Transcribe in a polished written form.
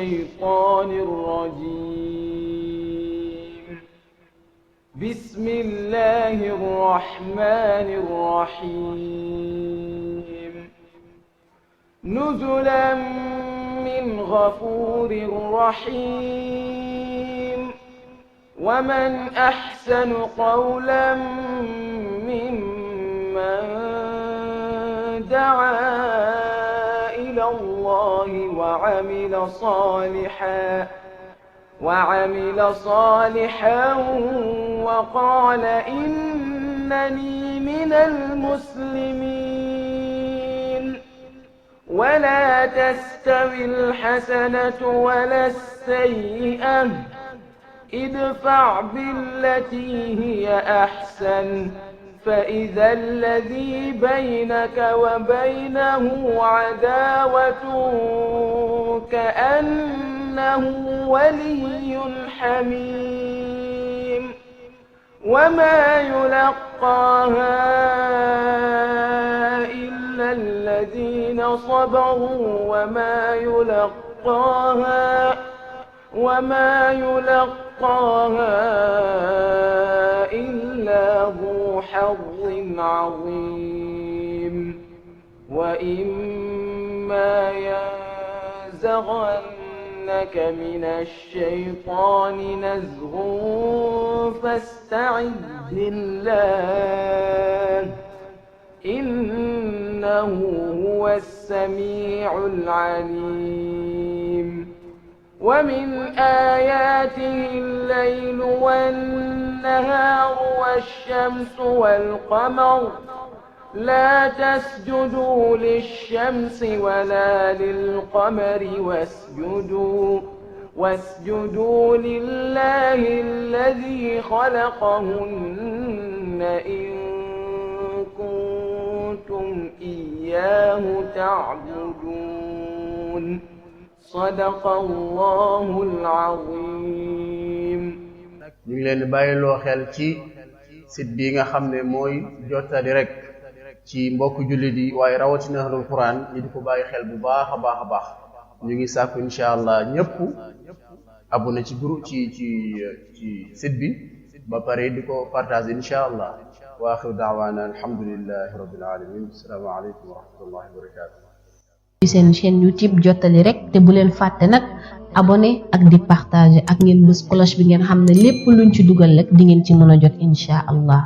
الشيطان الرجيم. بسم الله الرحمن الرحيم. نزلا من غفور رحيم. ومن أحسن قولا ممن دعا إلى الله وعمل صالحا وقال إنني من المسلمين. ولا تستوي الحسنة ولا السيئة، ادفع بالتي هي أحسن فإذا الذي بينك وبينه عداوة كأنه ولي حميم. وما يلقاها إلا الذين صبروا وما يلقاها إلا ذو حظ عظيم. وإما ينزغنك من الشيطان نزغ فاستعذ بالله إنه هو السميع العليم. ومن آياته الليل والنهار والشمس والقمر لا تسجدوا للشمس ولا للقمر واسجدوا لله الذي خلقهن إن كنتم إياه تعبدون. صدق الله العظيم. ñu ngi leen di bàyyiloo xel ci site bi nga xam ne mooy jottali rek ci mbokk jullit yi waaye rawatina ahlul Quran ñi di ko bàyyi xel bu baax a baax a baax. ñu ngi sàkku insha allah ñëpp abonné ci groupe ci site bi ba pare di ko partager insha allah. wa axiru da'wana alhamdulillahi rabbil alamin. assalaamu alaykum wa rahmatullahi wa barakatuh. seen chaîne YouTube jottali rek te bu leen fàtte nag abonné ak di partager ak ngeen bës cloche bi ngeen xam ne lépp luñ ci dugal rek di ngeen ci mën a jot insha allah.